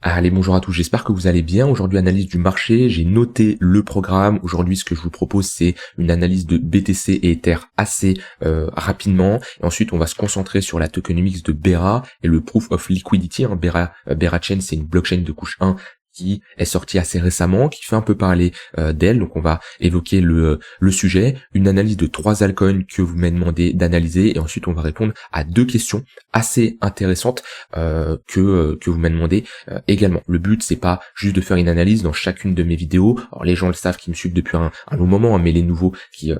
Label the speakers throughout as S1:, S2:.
S1: Allez, bonjour à tous, j'espère que vous allez bien. Aujourd'hui, analyse du marché, j'ai noté le programme. Aujourd'hui, ce que je vous propose, c'est une analyse de BTC et Ether assez rapidement. Et ensuite, on va se concentrer sur la tokenomics de Bera et le Proof of Liquidity. Bera Chain, c'est une blockchain de couche 1 qui est sortie assez récemment, qui fait un peu parler d'elle. Donc, on va évoquer le sujet, une analyse de 3 altcoins que vous m'avez demandé d'analyser. Et ensuite, on va répondre à 2 questions assez intéressantes que vous m'avez demandé également. Le but, c'est pas juste de faire une analyse dans chacune de mes vidéos. Alors les gens le savent qui me suivent depuis un long moment, hein, mais les nouveaux qui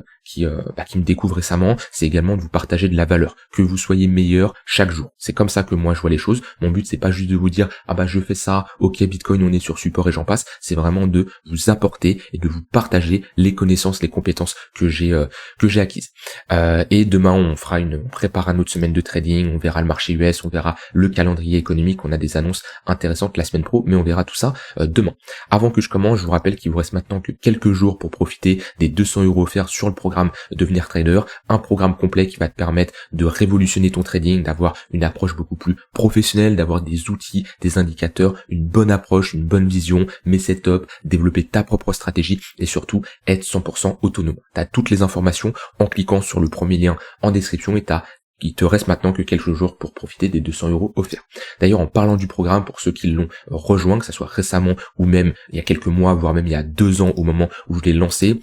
S1: me découvrent récemment, c'est également de vous partager de la valeur, que vous soyez meilleur chaque jour. C'est comme ça que moi je vois les choses. Mon but, c'est pas juste de vous dire je fais ça, ok Bitcoin, on est sur support et j'en passe. C'est vraiment de vous apporter et de vous partager les connaissances, les compétences que j'ai acquises. Et demain, on prépare une autre semaine de trading, on verra le marché US, on verra le calendrier économique, on a des annonces intéressantes la semaine pro, mais on verra tout ça demain. Avant que je commence, je vous rappelle qu'il vous reste maintenant que quelques jours pour profiter des 200 € offerts sur le programme Devenir Trader, un programme complet qui va te permettre de révolutionner ton trading, d'avoir une approche beaucoup plus professionnelle, d'avoir des outils, des indicateurs, une bonne approche, une bonne vision, mes setups, développer ta propre stratégie et surtout être 100% autonome. Tu as toutes les informations en cliquant sur le premier lien en description et il te reste maintenant que quelques jours pour profiter des 200 € offerts. D'ailleurs, en parlant du programme, pour ceux qui l'ont rejoint, que ce soit récemment ou même il y a quelques mois, voire même il y a 2 ans au moment où je l'ai lancé,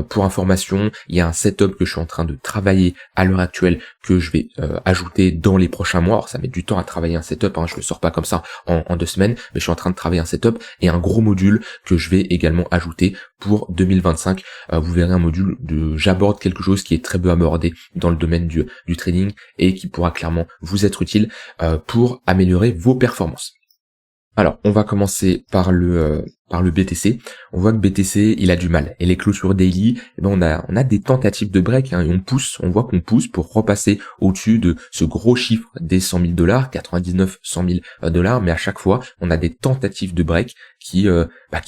S1: pour information, il y a un setup que je suis en train de travailler à l'heure actuelle que je vais ajouter dans les prochains mois. Alors, ça met du temps à travailler un setup, je le sors pas comme ça en 2 semaines, mais je suis en train de travailler un setup et un gros module que je vais également ajouter pour 2025. Vous verrez un module j'aborde quelque chose qui est très peu abordé dans le domaine du trading et qui pourra clairement vous être utile pour améliorer vos performances. Alors, on va commencer par le BTC. On voit que BTC, il a du mal. Et les clôtures daily, on a des tentatives de break, et on voit qu'on pousse pour repasser au-dessus de ce gros chiffre des 100 000 $, 99, 100 000 $, mais à chaque fois, on a des tentatives de break qui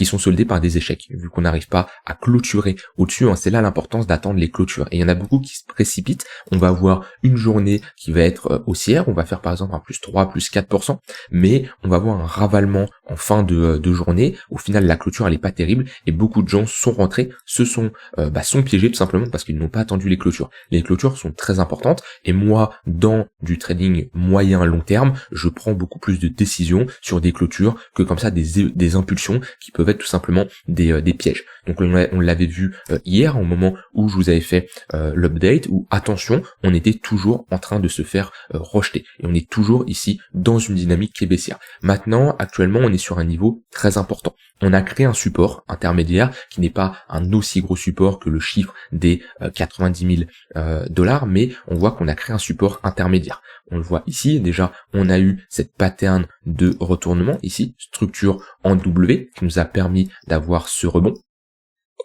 S1: sont soldées par des échecs, vu qu'on n'arrive pas à clôturer au-dessus. C'est là l'importance d'attendre les clôtures. Et il y en a beaucoup qui se précipitent. On va avoir une journée qui va être haussière, on va faire par exemple un plus 3, plus 4%, mais on va avoir un ravalement en fin de journée. Au final, la clôture, elle est pas terrible, et beaucoup de gens sont rentrés, sont piégés tout simplement parce qu'ils n'ont pas attendu les clôtures. Les clôtures sont très importantes, et moi, dans du trading moyen long terme, je prends beaucoup plus de décisions sur des clôtures que comme ça des impulsions qui peuvent être tout simplement des pièges. Donc on l'avait vu hier au moment où je vous avais fait l'update, où attention, on était toujours en train de se faire rejeter, et on est toujours ici dans une dynamique qui est baissière. Maintenant, actuellement, on est sur un niveau très important. On a créé un support intermédiaire qui n'est pas un aussi gros support que le chiffre des 90 000 $, mais on voit qu'on a créé un support intermédiaire. On le voit ici, déjà, on a eu cette pattern de retournement ici, structure en W, qui nous a permis d'avoir ce rebond.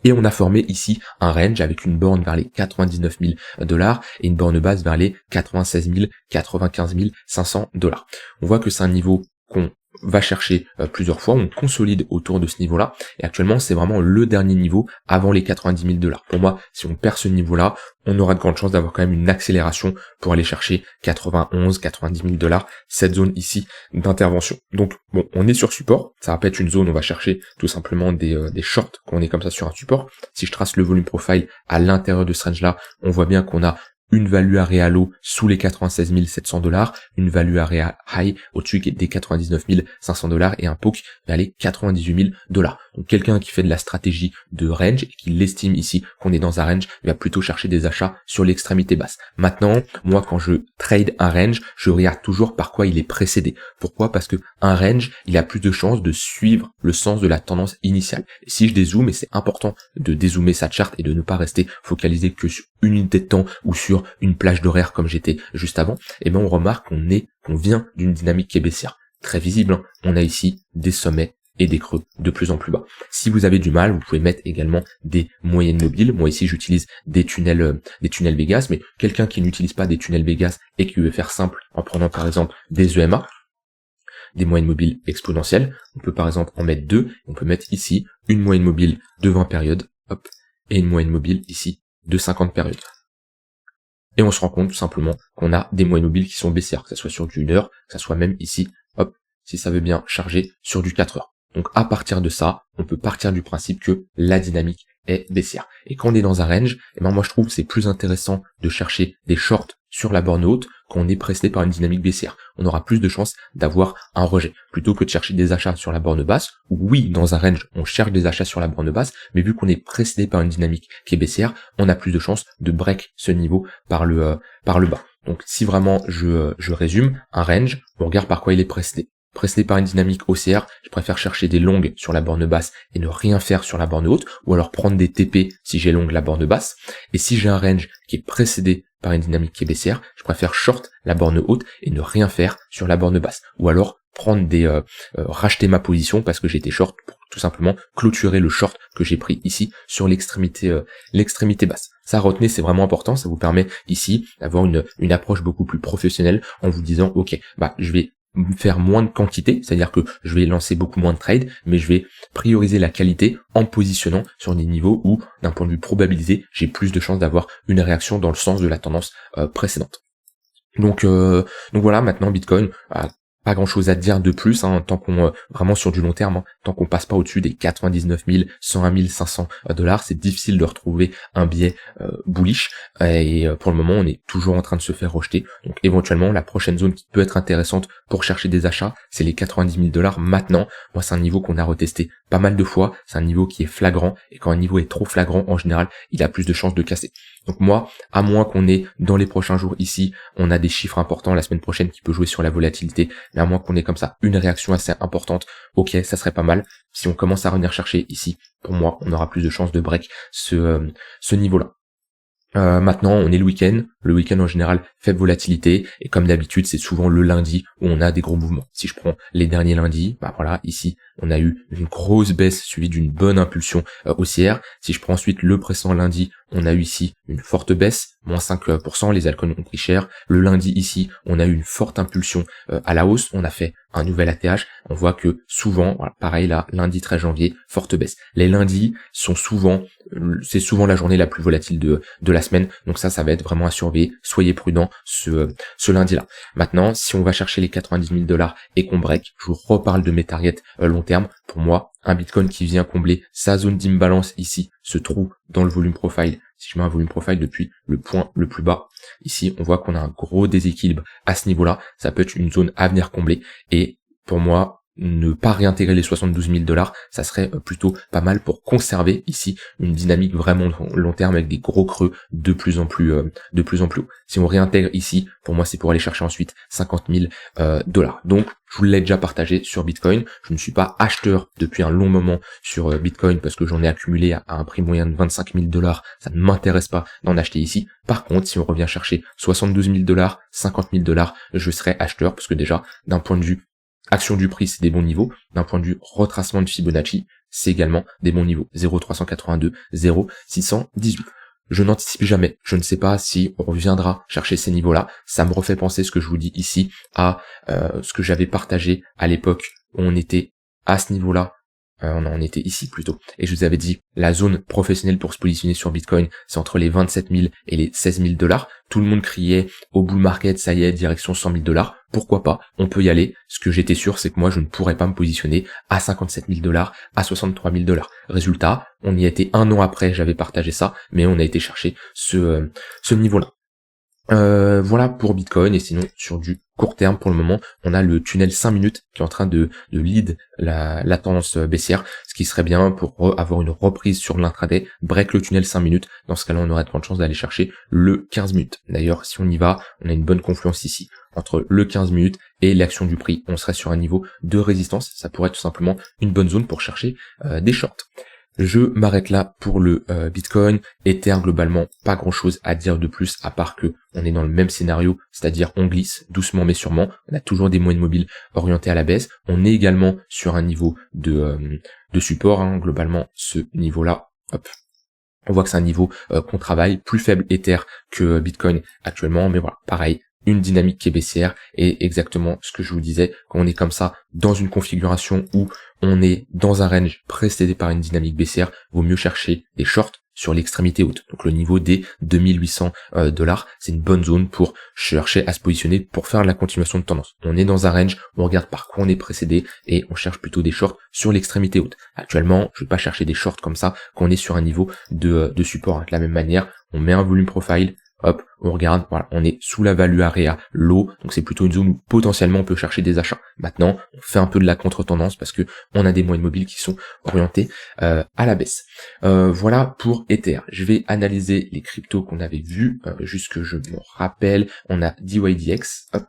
S1: Et on a formé ici un range avec une borne vers les 99 000 $ et une borne basse vers les 96 000, 95 500 $. On voit que c'est un niveau qu'on va chercher plusieurs fois, on consolide autour de ce niveau-là, et actuellement c'est vraiment le dernier niveau avant les 90 000 $. Pour moi, si on perd ce niveau-là, on aura de grandes chances d'avoir quand même une accélération pour aller chercher 91, 90 000 $, cette zone ici d'intervention. Donc bon, on est sur support, ça va pas être une zone, on va chercher tout simplement des shorts quand on est comme ça sur un support. Si je trace le volume profile à l'intérieur de ce range-là, on voit bien qu'on a une value area low sous les 96 700 $, une value area high au-dessus des 99 500 $ et un poke vers les 98 000 $. Donc quelqu'un qui fait de la stratégie de range et qui l'estime ici qu'on est dans un range, il va plutôt chercher des achats sur l'extrémité basse. Maintenant, moi quand je trade un range, je regarde toujours par quoi il est précédé. Pourquoi? Parce que un range, il a plus de chances de suivre le sens de la tendance initiale. Et si je dézoome, et c'est important de dézoomer sa charte et de ne pas rester focalisé que sur une unité de temps ou sur une plage d'horaire comme j'étais juste avant, et on remarque qu'on vient d'une dynamique qui est baissière. Très visible, on a ici des sommets et des creux de plus en plus bas. Si vous avez du mal, vous pouvez mettre également des moyennes mobiles. Moi ici j'utilise des tunnels Vegas, mais quelqu'un qui n'utilise pas des tunnels Vegas et qui veut faire simple en prenant par exemple des EMA, des moyennes mobiles exponentielles, on peut par exemple en mettre 2, on peut mettre ici une moyenne mobile de 20 périodes, hop, et une moyenne mobile ici de 50 périodes. Et on se rend compte tout simplement qu'on a des moyennes mobiles qui sont baissières, que ce soit sur du 1 heure, que ce soit même ici, hop, si ça veut bien charger sur du 4 heures. Donc à partir de ça, on peut partir du principe que la dynamique est baissière. Et quand on est dans un range, moi je trouve que c'est plus intéressant de chercher des shorts sur la borne haute quand on est précédé par une dynamique baissière. On aura plus de chances d'avoir un rejet plutôt que de chercher des achats sur la borne basse. Oui, dans un range, on cherche des achats sur la borne basse, mais vu qu'on est précédé par une dynamique qui est baissière, on a plus de chances de break ce niveau par le bas. Donc si vraiment je résume, un range, on regarde par quoi il est précédé. Précédé par une dynamique haussière, je préfère chercher des longues sur la borne basse et ne rien faire sur la borne haute, ou alors prendre des TP si j'ai longue la borne basse. Et si j'ai un range qui est précédé par une dynamique qui est baissière, je préfère short la borne haute et ne rien faire sur la borne basse. Ou alors prendre racheter ma position parce que j'étais short pour tout simplement clôturer le short que j'ai pris ici sur l'extrémité basse. Ça, retenez, c'est vraiment important, ça vous permet ici d'avoir une approche beaucoup plus professionnelle en vous disant ok, je vais faire moins de quantité, c'est-à-dire que je vais lancer beaucoup moins de trades, mais je vais prioriser la qualité en positionnant sur des niveaux où, d'un point de vue probabilité, j'ai plus de chances d'avoir une réaction dans le sens de la tendance précédente. Donc voilà, maintenant Bitcoin, pas grand chose à dire de plus, tant qu'on vraiment sur du long terme, tant qu'on passe pas au-dessus des 99 000, 101 500 $, c'est difficile de retrouver un biais bullish, et pour le moment on est toujours en train de se faire rejeter. Donc éventuellement la prochaine zone qui peut être intéressante pour chercher des achats, c'est les 90 000 $. Maintenant, moi c'est un niveau qu'on a retesté pas mal de fois, c'est un niveau qui est flagrant, et quand un niveau est trop flagrant, en général, il a plus de chances de casser. Donc moi, à moins qu'on ait dans les prochains jours ici, on a des chiffres importants la semaine prochaine qui peut jouer sur la volatilité, mais à moins qu'on ait comme ça une réaction assez importante, ok, ça serait pas mal. Si on commence à revenir chercher ici, pour moi, on aura plus de chances de break ce niveau-là. Maintenant, on est le week-end. Le week-end en général, faible volatilité, et comme d'habitude, c'est souvent le lundi où on a des gros mouvements. Si je prends les derniers lundis, voilà, ici, on a eu une grosse baisse suivie d'une bonne impulsion haussière. Si je prends ensuite le précédent lundi, on a eu ici une forte baisse, moins 5%, les altcoins ont pris cher. Le lundi ici, on a eu une forte impulsion à la hausse, on a fait un nouvel ATH, on voit que souvent, voilà, pareil là, lundi 13 janvier, forte baisse. Les lundis sont c'est souvent la journée la plus volatile de la semaine, donc ça va être vraiment à surveiller, soyez prudents ce lundi-là. Maintenant, si on va chercher les 90 000 $ et qu'on break, je vous reparle de mes targets long terme. Pour moi, un Bitcoin qui vient combler sa zone d'imbalance ici, ce trou dans le volume profile. Si je mets un volume profile depuis le point le plus bas, ici on voit qu'on a un gros déséquilibre à ce niveau-là, ça peut être une zone à venir combler, et pour moi, ne pas réintégrer les 72 000 $, ça serait plutôt pas mal pour conserver ici une dynamique vraiment long terme avec des gros creux de plus en plus haut. Si on réintègre ici, pour moi c'est pour aller chercher ensuite 50 000 $. Donc je vous l'ai déjà partagé sur Bitcoin, je ne suis pas acheteur depuis un long moment sur Bitcoin parce que j'en ai accumulé à un prix moyen de 25 000 $, ça ne m'intéresse pas d'en acheter ici. Par contre, si on revient chercher 72 000 $, 50 000 $, je serai acheteur parce que déjà d'un point de vue action du prix, c'est des bons niveaux. D'un point de vue retracement de Fibonacci, c'est également des bons niveaux. 0,382, 0,618. Je n'anticipe jamais. Je ne sais pas si on reviendra chercher ces niveaux-là. Ça me refait penser ce que je vous dis ici à ce que j'avais partagé à l'époque où on était à ce niveau-là. On était ici plutôt. Et je vous avais dit, la zone professionnelle pour se positionner sur Bitcoin, c'est entre les 27 000 et les 16 000 $. Tout le monde criait au bull market, ça y est, direction 100 000 $. Pourquoi pas? On peut y aller. Ce que j'étais sûr, c'est que moi, je ne pourrais pas me positionner à 57 000 $, à 63 000 $. Résultat, on y était un an après, j'avais partagé ça, mais on a été chercher ce niveau-là. Voilà pour Bitcoin, et sinon sur du court terme pour le moment, on a le tunnel 5 minutes qui est en train de lead la tendance baissière, ce qui serait bien pour avoir une reprise sur l'intraday, break le tunnel 5 minutes, dans ce cas-là on aurait de grandes chances d'aller chercher le 15 minutes. D'ailleurs si on y va, on a une bonne confluence ici, entre le 15 minutes et l'action du prix, on serait sur un niveau de résistance, ça pourrait être tout simplement une bonne zone pour chercher des shorts. Je m'arrête là pour le Bitcoin. Ether, globalement, pas grand chose à dire de plus, à part que on est dans le même scénario, c'est-à-dire on glisse doucement mais sûrement, on a toujours des moyennes mobiles orientées à la baisse, on est également sur un niveau de support, globalement, ce niveau-là, hop. On voit que c'est un niveau qu'on travaille, plus faible Ether que Bitcoin actuellement, mais voilà, pareil, une dynamique qui est baissière, et exactement ce que je vous disais, quand on est comme ça, dans une configuration où on est dans un range précédé par une dynamique baissière, vaut mieux chercher des shorts sur l'extrémité haute. Donc le niveau des 2800 $, c'est une bonne zone pour chercher à se positionner pour faire la continuation de tendance. On est dans un range, on regarde par quoi on est précédé et on cherche plutôt des shorts sur l'extrémité haute. Actuellement, je vais pas chercher des shorts comme ça quand on est sur un niveau de support. De la même manière, on met un volume profile, hop, on regarde, voilà, on est sous la value area low, donc c'est plutôt une zone où potentiellement on peut chercher des achats. Maintenant, on fait un peu de la contre-tendance parce que on a des moyennes mobiles qui sont orientés à la baisse. Voilà pour Ether. Je vais analyser les cryptos qu'on avait vus, juste que je me rappelle. On a DYDX, hop.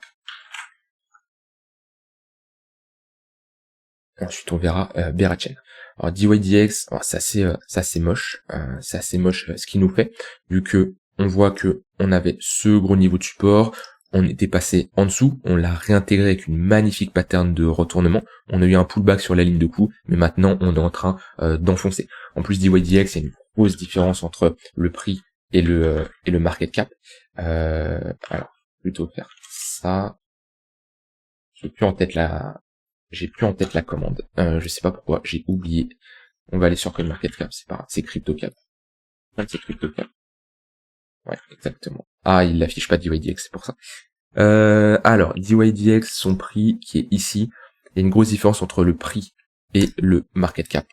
S1: Ensuite, on verra Berachain. Alors DYDX, c'est assez moche, ce qu'il nous fait, vu que on voit que on avait ce gros niveau de support, on était passé en dessous, on l'a réintégré avec une magnifique pattern de retournement, on a eu un pullback sur la ligne de coup, mais maintenant on est en train d'enfoncer. En plus DYDX, il y a une grosse différence entre le prix et le market cap. Alors, plutôt faire ça. J'ai plus en tête la commande. Je sais pas pourquoi, j'ai oublié. On va aller sur CoinMarketCap, c'est pas grave, c'est CryptoCap. C'est CryptoCap. Ouais, exactement. Ah, il l'affiche pas DYDX, c'est pour ça. Alors, DYDX, son prix qui est ici, il y a une grosse différence entre le prix et le market cap.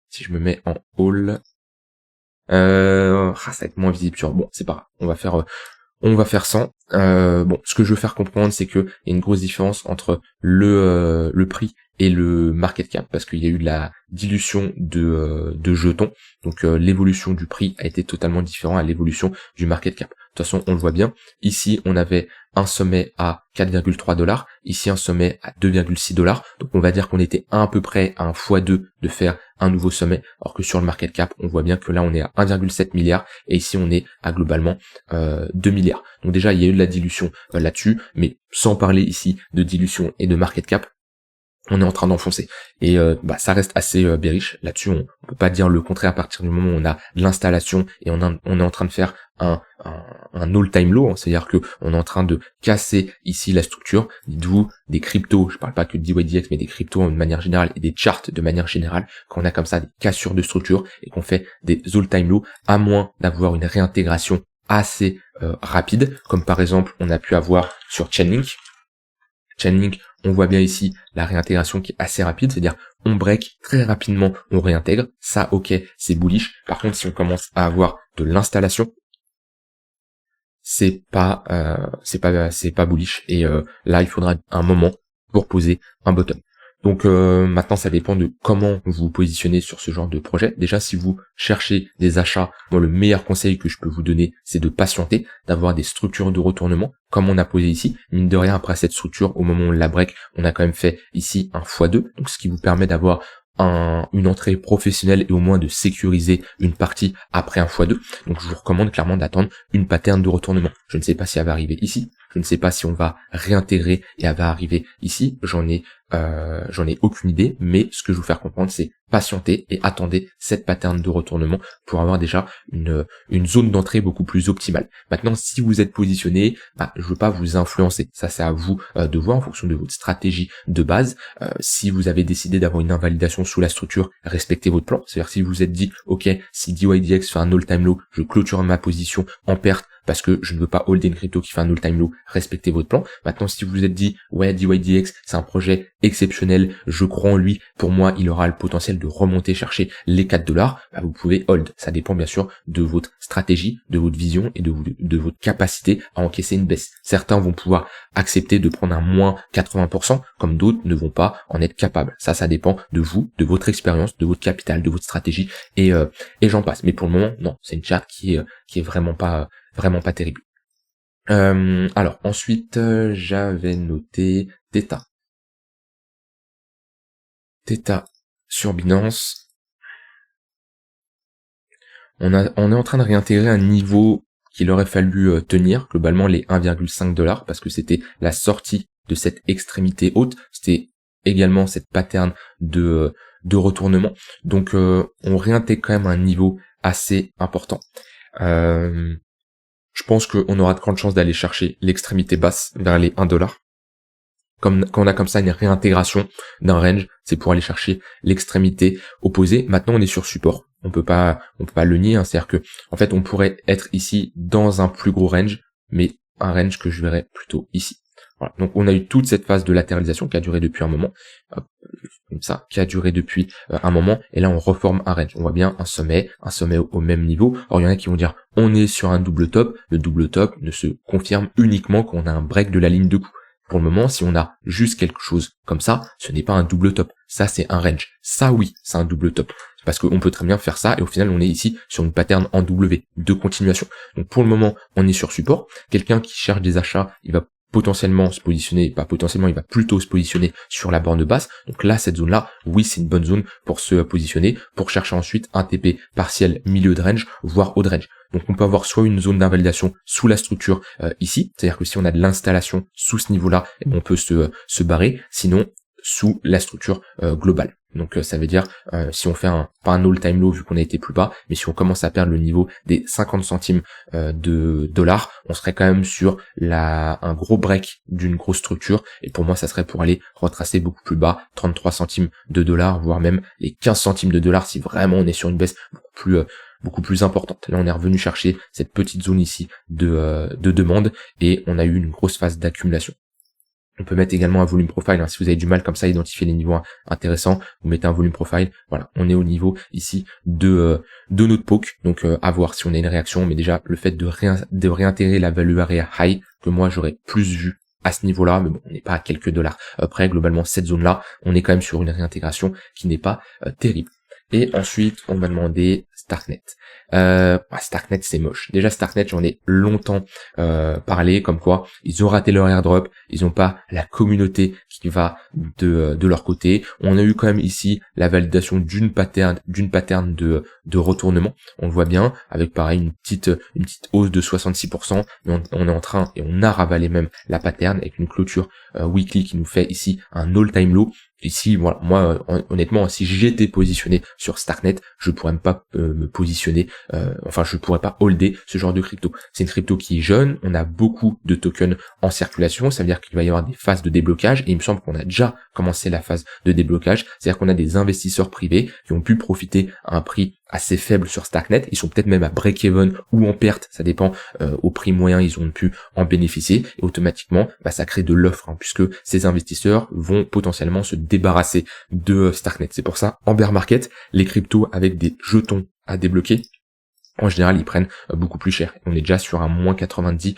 S1: Si je me mets en all, ça va être moins visible sur. Bon, c'est pas grave. On va faire 100. Bon, ce que je veux faire comprendre, c'est que il y a une grosse différence entre le prix et le market cap, parce qu'il y a eu de la dilution de jetons. Donc l'évolution du prix a été totalement différente à l'évolution du market cap. De toute façon, on le voit bien. Ici, on avait un sommet à 4,3 $, ici un sommet à 2,6 $. Donc on va dire qu'on était à peu près à un x2 de faire un nouveau sommet, alors que sur le market cap, on voit bien que là on est à 1,7 milliard et ici on est à globalement 2 milliards. Donc déjà il y a eu de la dilution là-dessus, mais sans parler ici de dilution et de market cap, on est en train d'enfoncer. Et ça reste assez bearish. Là-dessus, on peut pas dire le contraire à partir du moment où on a de l'installation et on est en train de faire un all-time low, hein. C'est-à-dire que on est en train de casser ici la structure. Dites-vous, des cryptos, je parle pas que de DYDX, mais des cryptos de manière générale et des charts de manière générale, quand on a comme ça des cassures de structure et qu'on fait des all-time low, à moins d'avoir une réintégration assez rapide, comme par exemple on a pu avoir sur Chainlink. Chainlink, on voit bien ici la réintégration qui est assez rapide, c'est-à-dire on break très rapidement, on réintègre, ça ok, c'est bullish. Par contre, si on commence à avoir de l'installation, c'est pas bullish et là il faudra un moment pour poser un bottom. Donc maintenant ça dépend de comment vous vous positionnez sur ce genre de projet. Déjà si vous cherchez des achats, moi le meilleur conseil que je peux vous donner c'est de patienter, d'avoir des structures de retournement comme on a posé ici. Mine de rien après cette structure, au moment où on la break, on a quand même fait ici un x2, donc ce qui vous permet d'avoir une entrée professionnelle et au moins de sécuriser une partie après un x2. Donc je vous recommande clairement d'attendre une pattern de retournement. Je ne sais pas si elle va arriver ici, je ne sais pas si on va réintégrer et elle va arriver ici, j'en ai aucune idée, mais ce que je veux vous faire comprendre c'est patienter et attendez cette pattern de retournement pour avoir déjà une zone d'entrée beaucoup plus optimale. Maintenant si vous êtes positionné, je veux pas vous influencer, ça c'est à vous de voir en fonction de votre stratégie de base. Si vous avez décidé d'avoir une invalidation sous la structure, respectez votre plan, c'est-à-dire si vous vous êtes dit ok, si DYDX fait un all-time low, je clôture ma position en perte parce que je ne veux pas hold une crypto qui fait un all-time low, respectez votre plan. Maintenant, si vous vous êtes dit, ouais, DYDX, c'est un projet exceptionnel, je crois en lui, pour moi, il aura le potentiel de remonter chercher les 4 $, vous pouvez hold. Ça dépend bien sûr de votre stratégie, de votre vision et de votre capacité à encaisser une baisse. Certains vont pouvoir accepter de prendre un moins 80%, comme d'autres ne vont pas en être capables. Ça dépend de vous, de votre expérience, de votre capital, de votre stratégie, et j'en passe. Mais pour le moment, non, c'est une charte qui est vraiment pas terrible. Alors ensuite j'avais noté Theta sur Binance. On est en train de réintégrer un niveau qu'il aurait fallu tenir, globalement les 1,5 $, parce que c'était la sortie de cette extrémité haute, c'était également cette pattern de retournement, donc on réintègre quand même un niveau assez important. Je pense qu'on aura de grandes chances d'aller chercher l'extrémité basse vers les 1 $. Comme quand on a comme ça une réintégration d'un range, c'est pour aller chercher l'extrémité opposée. Maintenant on est sur support. on peut pas le nier, hein. C'est-à-dire que en fait on pourrait être ici dans un plus gros range, mais un range que je verrais plutôt ici. Voilà. Donc on a eu toute cette phase de latéralisation qui a duré depuis un moment, hop, comme ça, qui a duré depuis un moment, et là on reforme un range. On voit bien un sommet au même niveau. Alors il y en a qui vont dire on est sur un double top, le double top ne se confirme uniquement quand on a un break de la ligne de coup. Pour le moment, si on a juste quelque chose comme ça, ce n'est pas un double top. Ça, c'est un range. Ça, oui, c'est un double top. Parce qu'on peut très bien faire ça, et au final, on est ici sur une pattern en W, de continuation. Donc pour le moment, on est sur support. Quelqu'un qui cherche des achats, il va potentiellement se positionner, pas potentiellement, il va plutôt se positionner sur la borne basse. Donc là, cette zone-là, oui, c'est une bonne zone pour se positionner, pour chercher ensuite un TP partiel milieu de range, voire haut de range. Donc on peut avoir soit une zone d'invalidation sous la structure ici, c'est-à-dire que si on a de l'installation sous ce niveau-là, on peut se barrer, sinon sous la structure globale. Donc ça veut dire si on fait pas un all-time low vu qu'on a été plus bas, mais si on commence à perdre le niveau des 50 centimes de dollars, on serait quand même sur un gros break d'une grosse structure, et pour moi ça serait pour aller retracer beaucoup plus bas, 33 centimes de dollars, voire même les 15 centimes de dollars si vraiment on est sur une baisse beaucoup plus importante. Là on est revenu chercher cette petite zone ici de demande, et on a eu une grosse phase d'accumulation. On peut mettre également un volume profile, hein. Si vous avez du mal comme ça à identifier les niveaux intéressants, vous mettez un volume profile. Voilà, on est au niveau ici de notre poke, donc à voir si on a une réaction, mais déjà le fait de réintégrer la value area high, que moi j'aurais plus vu à ce niveau-là, mais bon, on n'est pas à quelques dollars. Après, globalement, cette zone-là, on est quand même sur une réintégration qui n'est pas terrible. Et ensuite, on va demander Starknet. Starknet, c'est moche. Déjà, Starknet, j'en ai longtemps parlé, comme quoi ils ont raté leur airdrop, ils n'ont pas la communauté qui va de leur côté. On a eu quand même ici la validation d'une pattern de retournement. On le voit bien, avec pareil une petite hausse de 66%, mais on est en train, et on a ravalé même la pattern avec une clôture weekly qui nous fait ici un all-time low. Ici, voilà, moi, honnêtement, si j'étais positionné sur Starknet, je pourrais même pas me positionner, je pourrais pas holder ce genre de crypto. C'est une crypto qui est jeune, on a beaucoup de tokens en circulation, ça veut dire qu'il va y avoir des phases de déblocage, et il me semble qu'on a déjà commencé la phase de déblocage, c'est-à-dire qu'on a des investisseurs privés qui ont pu profiter à un prix assez faible sur Starknet, ils sont peut-être même à break-even ou en perte, ça dépend, au prix moyen ils ont pu en bénéficier, et automatiquement ça crée de l'offre, hein, puisque ces investisseurs vont potentiellement se débarrasser de Starknet. C'est pour ça, en bear market, les cryptos avec des jetons à débloquer, en général, ils prennent beaucoup plus cher. On est déjà sur un moins 90%.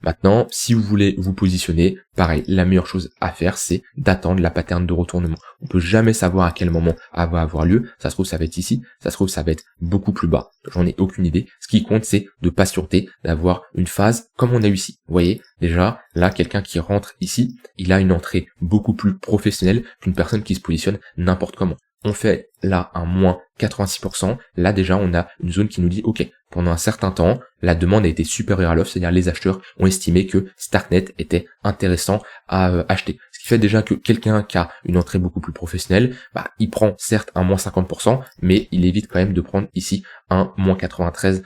S1: Maintenant, si vous voulez vous positionner, pareil, la meilleure chose à faire, c'est d'attendre la pattern de retournement. On peut jamais savoir à quel moment elle va avoir lieu. Ça se trouve, ça va être ici. Ça se trouve, ça va être beaucoup plus bas. J'en ai aucune idée. Ce qui compte, c'est de patienter, d'avoir une phase comme on a eu ici. Vous voyez, déjà, là, quelqu'un qui rentre ici, il a une entrée beaucoup plus professionnelle qu'une personne qui se positionne n'importe comment. On fait là un moins 86%, là déjà on a une zone qui nous dit ok, pendant un certain temps, la demande a été supérieure à l'offre, c'est-à-dire les acheteurs ont estimé que Starknet était intéressant à acheter. Ce qui fait déjà que quelqu'un qui a une entrée beaucoup plus professionnelle, il prend certes un moins 50%, mais il évite quand même de prendre ici un moins 93%.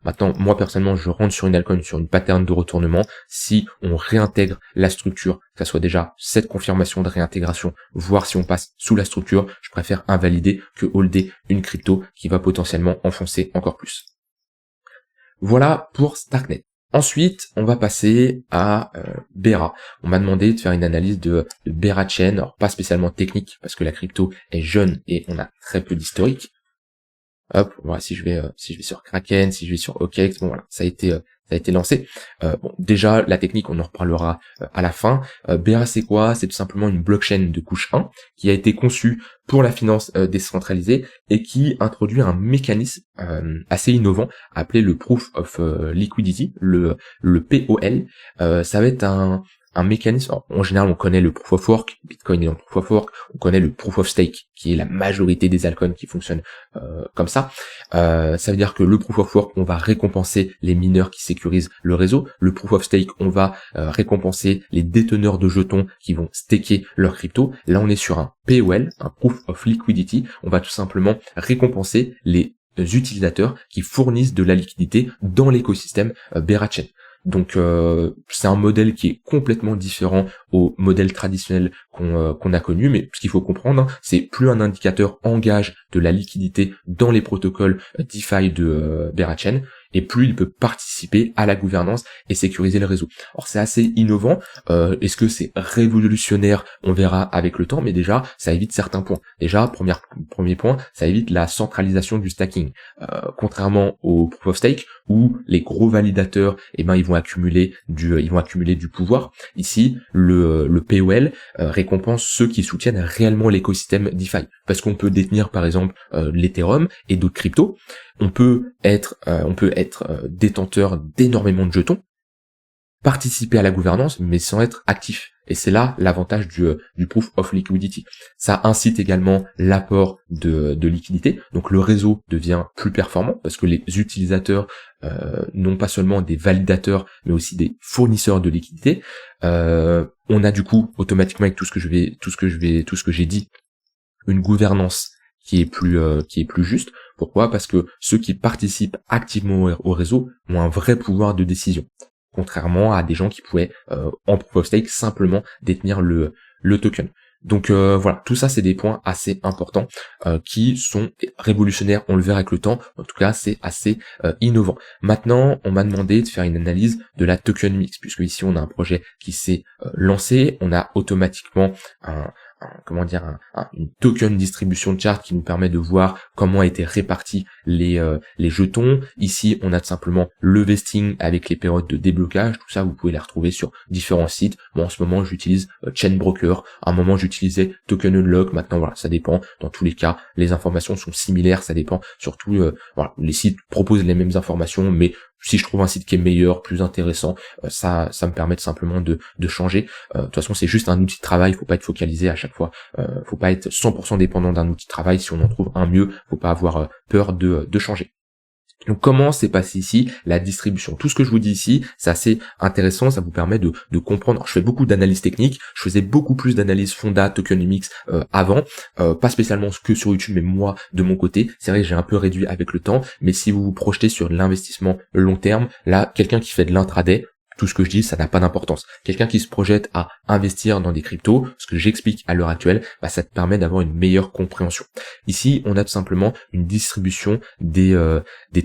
S1: Maintenant, moi personnellement, je rentre sur une altcoin, sur une pattern de retournement. Si on réintègre la structure, que ça soit déjà cette confirmation de réintégration, voire si on passe sous la structure, je préfère invalider que holder une crypto qui va potentiellement enfoncer encore plus. Voilà pour Starknet. Ensuite, on va passer à Bera. On m'a demandé de faire une analyse de Bera Chain, alors pas spécialement technique parce que la crypto est jeune et on a très peu d'historique. Hop, voilà, si je vais sur Kraken, si je vais sur OKX, bon voilà, ça a été lancé. Déjà la technique, on en reparlera à la fin. Bera, c'est quoi? C'est tout simplement une blockchain de couche 1 qui a été conçue pour la finance décentralisée et qui introduit un mécanisme assez innovant appelé le Proof of Liquidity, le POL. Ça va être un mécanisme, en général on connaît le Proof of Work, Bitcoin est dans le Proof of Work, on connaît le Proof of Stake qui est la majorité des altcoins qui fonctionnent comme ça. Ça veut dire que le Proof of Work, on va récompenser les mineurs qui sécurisent le réseau. Le Proof of Stake, on va récompenser les déteneurs de jetons qui vont staker leur crypto. Là on est sur un POL, un Proof of Liquidity, on va tout simplement récompenser les utilisateurs qui fournissent de la liquidité dans l'écosystème Bera Chain. Donc c'est un modèle qui est complètement différent au modèle traditionnel qu'on a connu, mais ce qu'il faut comprendre, hein, c'est plus un indicateur engage de la liquidité dans les protocoles DeFi de Berachain, et plus il peut participer à la gouvernance et sécuriser le réseau. Alors c'est assez innovant, est-ce que c'est révolutionnaire? On verra avec le temps, mais déjà ça évite certains points. Déjà, premier point, ça évite la centralisation du stacking. Contrairement au Proof of Stake, où les gros validateurs, ils vont accumuler du pouvoir. Ici, le POL récompense ceux qui soutiennent réellement l'écosystème DeFi, parce qu'on peut détenir par exemple l'Ethereum et d'autres cryptos. On peut être détenteur d'énormément de jetons, participer à la gouvernance, mais sans être actif. Et c'est là l'avantage du Proof of Liquidity. Ça incite également l'apport de liquidité. Donc le réseau devient plus performant parce que les utilisateurs non pas seulement des validateurs, mais aussi des fournisseurs de liquidité. On a du coup automatiquement avec tout ce que j'ai dit, une gouvernance qui est plus juste. Pourquoi? Parce que ceux qui participent activement au réseau ont un vrai pouvoir de décision, contrairement à des gens qui pouvaient en Proof of Stake simplement détenir le token. Donc voilà, tout ça c'est des points assez importants qui sont révolutionnaires, on le verra avec le temps. En tout cas, c'est assez innovant. Maintenant, on m'a demandé de faire une analyse de la token mix, puisque ici on a un projet qui s'est lancé, on a automatiquement une token distribution chart qui nous permet de voir comment a été répartis les jetons. Ici, on a tout simplement le vesting avec les périodes de déblocage. Tout ça, vous pouvez les retrouver sur différents sites. Moi, en ce moment, j'utilise Chainbroker. À un moment, j'utilisais Token Unlock. Maintenant, voilà, ça dépend. Dans tous les cas, les informations sont similaires. Ça dépend. Surtout, les sites proposent les mêmes informations, mais si je trouve un site qui est meilleur, plus intéressant, ça me permet simplement de changer. De toute façon, c'est juste un outil de travail, faut pas être focalisé à chaque fois. Faut pas être 100% dépendant d'un outil de travail. Si on en trouve un mieux, faut pas avoir peur de changer. Donc comment s'est passé ici la distribution? Tout ce que je vous dis ici, c'est assez intéressant, ça vous permet de comprendre. Alors, je fais beaucoup d'analyse technique, je faisais beaucoup plus d'analyse fonda, tokenomics avant, pas spécialement que sur YouTube, mais moi de mon côté, c'est vrai que j'ai un peu réduit avec le temps, mais si vous vous projetez sur l'investissement long terme, là, quelqu'un qui fait de l'intraday, tout ce que je dis, ça n'a pas d'importance. Quelqu'un qui se projette à investir dans des cryptos, ce que j'explique à l'heure actuelle, ça te permet d'avoir une meilleure compréhension. Ici, on a tout simplement une distribution des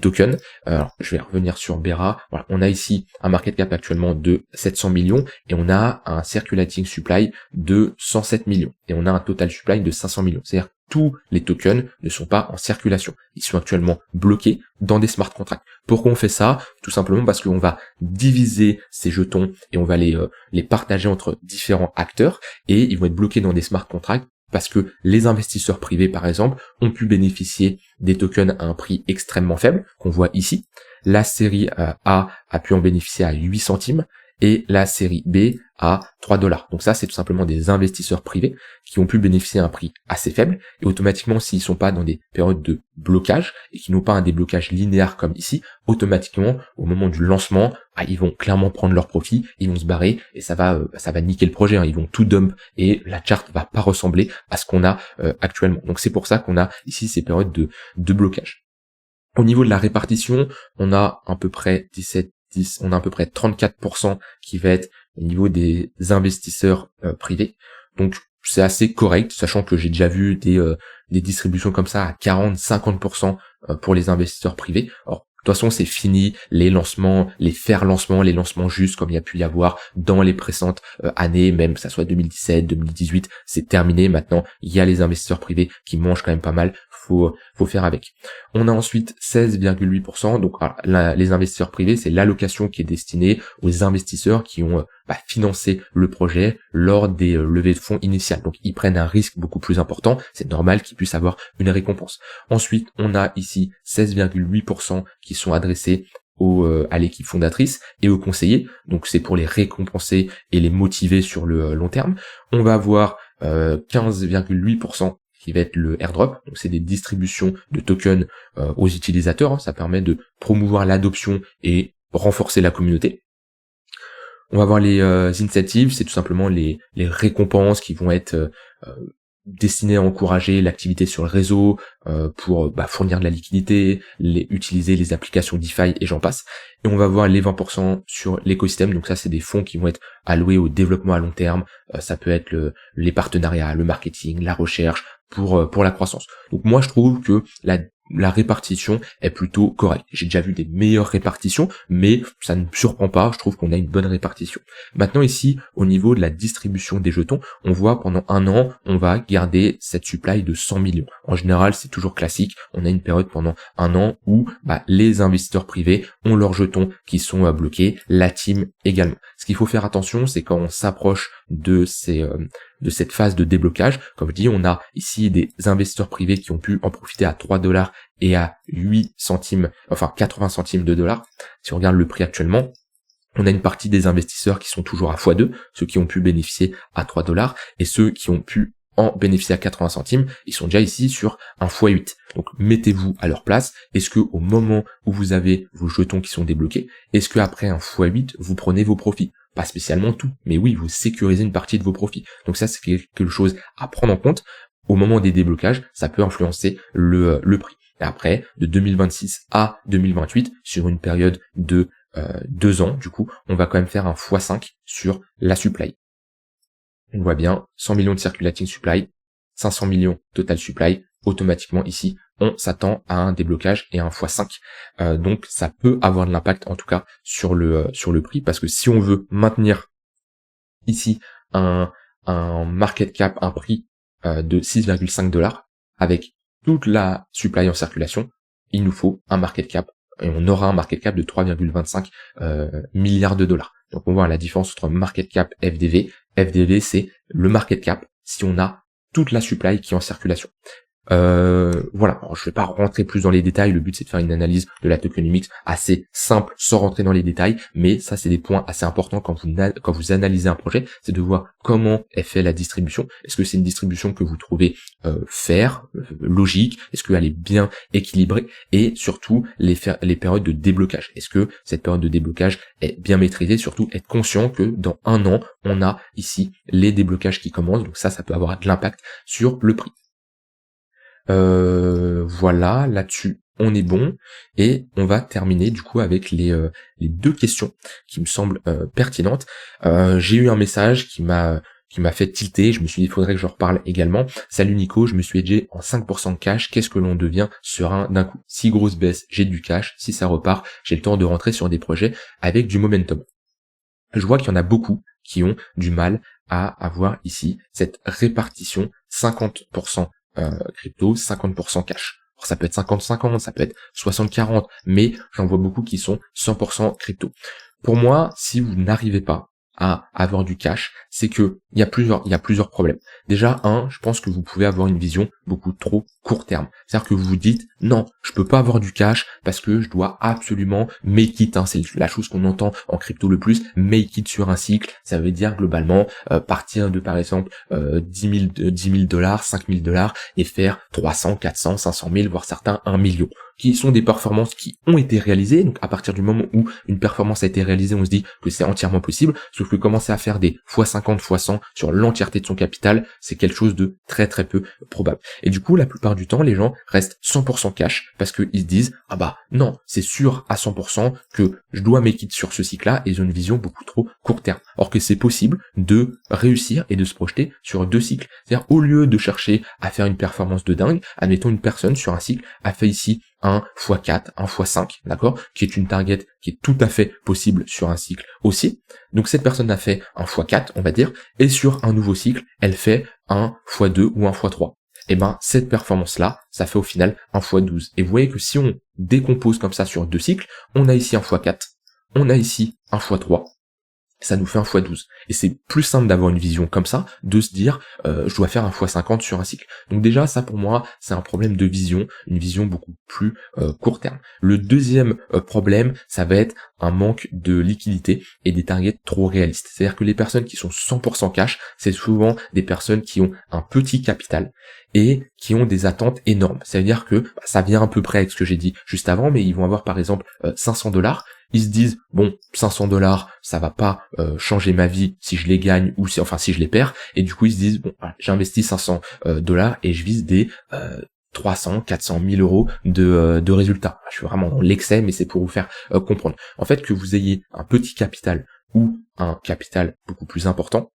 S1: tokens. Alors, je vais revenir sur Bera. Voilà, on a ici un market cap actuellement de 700 millions et on a un circulating supply de 107 millions et on a un total supply de 500 millions. C'est-à-dire tous les tokens ne sont pas en circulation. Ils sont actuellement bloqués dans des smart contracts. Pourquoi on fait ça? Tout simplement parce qu'on va diviser ces jetons et on va les partager entre différents acteurs et ils vont être bloqués dans des smart contracts parce que les investisseurs privés, par exemple, ont pu bénéficier des tokens à un prix extrêmement faible, qu'on voit ici. La série A a pu en bénéficier à 8 centimes et la série B à 3 $. Donc ça, c'est tout simplement des investisseurs privés qui ont pu bénéficier à un prix assez faible et automatiquement, s'ils sont pas dans des périodes de blocage et qui n'ont pas un déblocage linéaire comme ici, automatiquement, au moment du lancement, ils vont clairement prendre leur profit, ils vont se barrer et ça va niquer le projet, hein. Ils vont tout dump et la charte va pas ressembler à ce qu'on a actuellement. Donc c'est pour ça qu'on a ici ces périodes de blocage. Au niveau de la répartition, on a à peu près 34% qui va être au niveau des investisseurs privés. Donc c'est assez correct, sachant que j'ai déjà vu des distributions comme ça à 40-50% pour les investisseurs privés. Alors, de toute façon, c'est fini, les lancements justes comme il y a pu y avoir dans les précédentes années, même que ça soit 2017, 2018, c'est terminé. Maintenant, il y a les investisseurs privés qui mangent quand même pas mal, faut faire avec. On a ensuite 16,8%, donc les investisseurs privés, c'est l'allocation qui est destinée aux investisseurs qui ont financé le projet lors des levées de fonds initiales. Donc ils prennent un risque beaucoup plus important, c'est normal qu'ils puissent avoir une récompense. Ensuite, on a ici 16,8% qui sont adressés à l'équipe fondatrice et aux conseillers, donc c'est pour les récompenser et les motiver sur le long terme. On va avoir 15,8% qui va être le airdrop, donc c'est des distributions de tokens aux utilisateurs, hein. Ça permet de promouvoir l'adoption et renforcer la communauté. On va avoir les incentives, c'est tout simplement les récompenses qui vont être destiné à encourager l'activité sur le réseau, pour fournir de la liquidité, utiliser les applications DeFi et j'en passe. Et on va voir les 20% sur l'écosystème, donc ça c'est des fonds qui vont être alloués au développement à long terme, ça peut être les partenariats, le marketing, la recherche, pour la croissance. Donc moi je trouve que la répartition est plutôt correcte. J'ai déjà vu des meilleures répartitions, mais ça ne me surprend pas, je trouve qu'on a une bonne répartition. Maintenant ici, au niveau de la distribution des jetons, on voit pendant un an, on va garder cette supply de 100 millions. En général, c'est toujours classique, on a une période pendant un an où les investisseurs privés ont leurs jetons qui sont bloqués, la team également. Ce qu'il faut faire attention, c'est quand on s'approche de cette phase de déblocage, comme je dis, on a ici des investisseurs privés qui ont pu en profiter à 3 dollars et à 8 centimes, enfin 80 centimes de dollars. Si on regarde le prix actuellement, on a une partie des investisseurs qui sont toujours à x2, ceux qui ont pu bénéficier à 3 dollars, et ceux qui ont pu en bénéficier à 80 centimes, ils sont déjà ici sur un x8. Donc mettez-vous à leur place. Est-ce que au moment où vous avez vos jetons qui sont débloqués, est-ce que après un x8, vous prenez vos profits? Pas spécialement tout, mais oui, vous sécurisez une partie de vos profits. Donc ça, c'est quelque chose à prendre en compte. Au moment des déblocages, ça peut influencer le prix. Et après, de 2026 à 2028, sur une période de 2 ans, du coup, on va quand même faire un x5 sur la supply. On voit bien, 100 millions de circulating supply, 500 millions total supply, automatiquement ici, on s'attend à un déblocage et un x5. Donc ça peut avoir de l'impact en tout cas sur le prix, parce que si on veut maintenir ici un market cap, un prix de 6,5 dollars, avec toute la supply en circulation, il nous faut un market cap, et on aura un market cap de 3,25 milliards de dollars. Donc on voit la différence entre market cap et FDV. FDV, c'est le market cap si on a toute la supply qui est en circulation. Voilà, alors, je vais pas rentrer plus dans les détails, le but c'est de faire une analyse de la tokenomics assez simple sans rentrer dans les détails, mais ça c'est des points assez importants quand vous analysez un projet, c'est de voir comment est fait la distribution. Est-ce que c'est une distribution que vous trouvez logique? Est-ce qu'elle est bien équilibrée? Et surtout les périodes de déblocage. Est-ce que cette période de déblocage est bien maîtrisée? Surtout être conscient que dans un an, on a ici les déblocages qui commencent, donc ça peut avoir de l'impact sur le prix. Voilà, là-dessus on est bon, et on va terminer du coup avec les 2 questions qui me semblent pertinentes. J'ai eu un message qui m'a fait tilter, je me suis dit il faudrait que je reparle également. Salut Nico, je me suis hedgé en 5% de cash, qu'est-ce que l'on devient serein d'un coup? Si grosse baisse, j'ai du cash, si ça repart, j'ai le temps de rentrer sur des projets avec du momentum. Je vois qu'il y en a beaucoup qui ont du mal à avoir ici cette répartition 50% crypto, 50% cash. Alors, ça peut être 50-50, ça peut être 60-40, mais j'en vois beaucoup qui sont 100% crypto. Pour moi, si vous n'arrivez pas à avoir du cash, c'est que il y a plusieurs problèmes. Déjà, je pense que vous pouvez avoir une vision beaucoup trop court terme. C'est-à-dire que vous vous dites, non, je peux pas avoir du cash parce que je dois absolument make it, c'est la chose qu'on entend en crypto le plus, make it sur un cycle. Ça veut dire globalement partir de par exemple 10 000 dollars, 5 000 dollars et faire 300, 400, 500 000, voire certains 1 million, qui sont des performances qui ont été réalisées. Donc à partir du moment où une performance a été réalisée, on se dit que c'est entièrement possible, sauf que commencer à faire des x50, x100 sur l'entièreté de son capital, c'est quelque chose de très très peu probable. Et du coup, la plupart du temps, les gens restent 100% cash parce qu'ils se disent, ah bah non, c'est sûr à 100% que je dois make it sur ce cycle-là, et ils ont une vision beaucoup trop court terme. Or que c'est possible de réussir et de se projeter sur 2 cycles. C'est-à-dire, au lieu de chercher à faire une performance de dingue, admettons une personne sur un cycle a fait ici un x4, un x5, d'accord, qui est une target qui est tout à fait possible sur un cycle aussi. Donc cette personne a fait un x4, on va dire, et sur un nouveau cycle, elle fait un x2 ou un x3. Et ben cette performance-là, ça fait au final un x12. Et vous voyez que si on décompose comme ça sur 2 cycles, on a ici un x4, on a ici un x3, ça nous fait un x12. Et c'est plus simple d'avoir une vision comme ça, de se dire je dois faire un x50 sur un cycle. Donc déjà ça pour moi c'est un problème de vision, une vision beaucoup plus court terme. Le deuxième problème, ça va être un manque de liquidité et des targets trop réalistes. C'est-à-dire que les personnes qui sont 100% cash, c'est souvent des personnes qui ont un petit capital et qui ont des attentes énormes. C'est-à-dire que ça vient à peu près avec ce que j'ai dit juste avant, mais ils vont avoir par exemple 500 dollars, ils se disent bon, 500 $, ça va pas changer ma vie si je les gagne ou si je les perds, et du coup ils se disent bon, voilà, j'ai investi 500 $ et je vise des 300, 400 000 euros de résultats. Je suis vraiment dans l'excès, mais c'est pour vous faire comprendre. En fait, que vous ayez un petit capital ou un capital beaucoup plus important,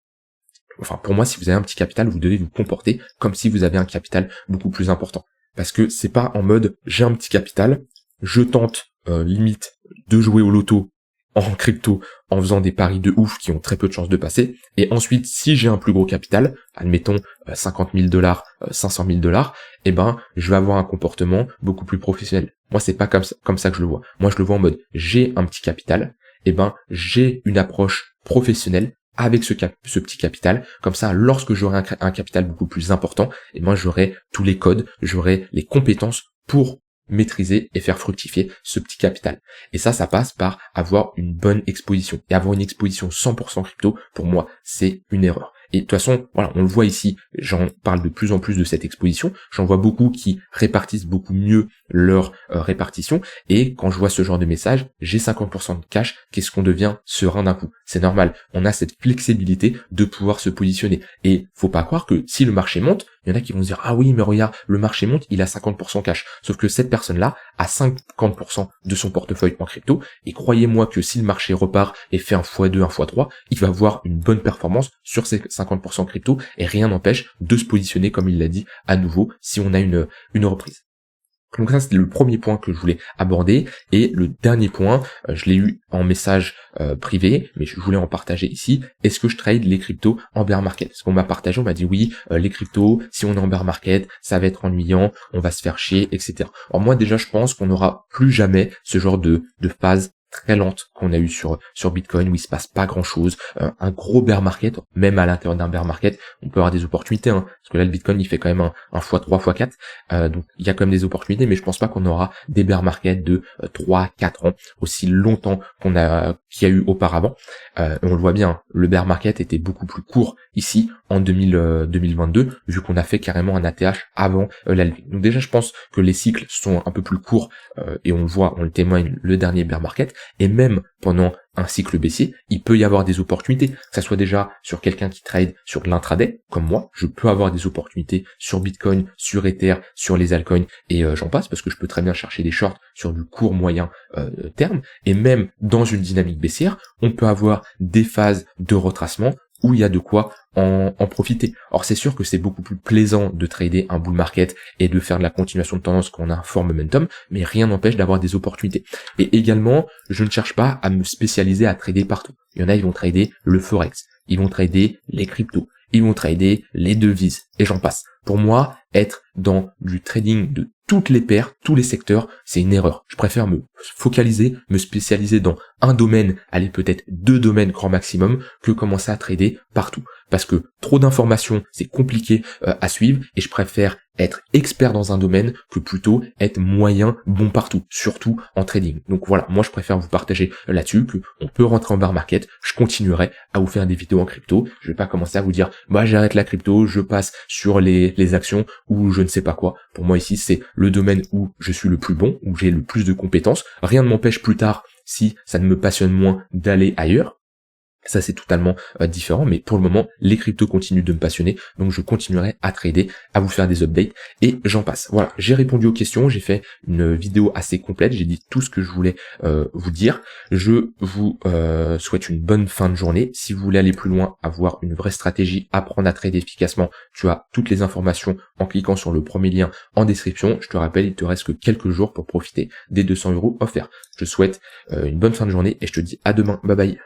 S1: enfin pour moi, si vous avez un petit capital, vous devez vous comporter comme si vous avez un capital beaucoup plus important. Parce que c'est pas en mode j'ai un petit capital, je tente limite de jouer au loto en crypto en faisant des paris de ouf qui ont très peu de chances de passer, et ensuite si j'ai un plus gros capital, admettons 50 000 $, 500 000 $, eh ben je vais avoir un comportement beaucoup plus professionnel. Moi c'est pas comme ça que je le vois. Moi je le vois en mode j'ai un petit capital, eh ben j'ai une approche professionnelle avec ce petit capital, comme ça lorsque j'aurai un capital beaucoup plus important, eh ben j'aurai tous les codes, j'aurai les compétences pour maîtriser et faire fructifier ce petit capital. Et ça passe par avoir une bonne exposition. Et avoir une exposition 100% crypto, pour moi, c'est une erreur. Et de toute façon, voilà, on le voit ici, j'en parle de plus en plus de cette exposition, j'en vois beaucoup qui répartissent beaucoup mieux leur répartition, et quand je vois ce genre de message, j'ai 50% de cash, qu'est-ce qu'on devient serein d'un coup? C'est normal, on a cette flexibilité de pouvoir se positionner. Et faut pas croire que si le marché monte, il y en a qui vont se dire, ah oui, mais regarde, le marché monte, il a 50% cash. Sauf que cette personne-là a 50% de son portefeuille en crypto, et croyez-moi que si le marché repart et fait un x2, un x3, il va avoir une bonne performance sur ces 50% crypto, et rien n'empêche de se positionner, comme il l'a dit, à nouveau, si on a une reprise. Donc ça, c'était le premier point que je voulais aborder. Et le dernier point, je l'ai eu en message privé, mais je voulais en partager ici. Est-ce que je trade les cryptos en bear market? Parce qu'on m'a partagé, on m'a dit oui, les cryptos, si on est en bear market, ça va être ennuyant, on va se faire chier, etc. Alors moi déjà, je pense qu'on n'aura plus jamais ce genre de phase très lente qu'on a eu sur Bitcoin où il se passe pas grand chose, un gros bear market, même à l'intérieur d'un bear market, on peut avoir des opportunités, hein, parce que là le Bitcoin il fait quand même un x3, x4, donc il y a quand même des opportunités, mais je pense pas qu'on aura des bear market de 3-4 ans, aussi longtemps qu'il y a eu auparavant. On le voit bien, le bear market était beaucoup plus court ici en 2022, vu qu'on a fait carrément un ATH avant la levée. Donc déjà je pense que les cycles sont un peu plus courts, et on le voit, on le témoigne le dernier bear market, et même pendant un cycle baissier, il peut y avoir des opportunités, que ça soit déjà sur quelqu'un qui trade sur l'intraday, comme moi, je peux avoir des opportunités sur Bitcoin, sur Ether, sur les altcoins, et j'en passe, parce que je peux très bien chercher des shorts sur du court moyen terme, et même dans une dynamique baissière, on peut avoir des phases de retracement où il y a de quoi en profiter. Or c'est sûr que c'est beaucoup plus plaisant de trader un bull market et de faire de la continuation de tendance quand on a un fort momentum, mais rien n'empêche d'avoir des opportunités. Et également, je ne cherche pas à me spécialiser à trader partout. Il y en a, ils vont trader le forex, ils vont trader les cryptos, ils vont trader les devises, et j'en passe. Pour moi, être dans du trading de toutes les paires, tous les secteurs, c'est une erreur. Je préfère me focaliser, me spécialiser dans un domaine, aller peut-être 2 domaines grand maximum, que commencer à trader partout. Parce que trop d'informations, c'est compliqué à suivre, et je préfère être expert dans un domaine que plutôt être moyen bon partout, surtout en trading. Donc voilà, moi je préfère vous partager là-dessus que on peut rentrer en bear market, je continuerai à vous faire des vidéos en crypto, je vais pas commencer à vous dire bah j'arrête la crypto, je passe sur les actions ou je ne sais pas quoi. Pour moi ici c'est le domaine où je suis le plus bon, où j'ai le plus de compétences. Rien ne m'empêche plus tard, si ça ne me passionne moins, d'aller ailleurs. Ça c'est totalement différent, mais pour le moment les cryptos continuent de me passionner, donc je continuerai à trader, à vous faire des updates, et j'en passe. Voilà, j'ai répondu aux questions, j'ai fait une vidéo assez complète, j'ai dit tout ce que je voulais vous dire. Je vous souhaite une bonne fin de journée. Si vous voulez aller plus loin, avoir une vraie stratégie, apprendre à trader efficacement, tu as toutes les informations en cliquant sur le premier lien en description. Je te rappelle, il te reste que quelques jours pour profiter des 200 € offerts. Je te souhaite une bonne fin de journée et je te dis à demain, bye bye.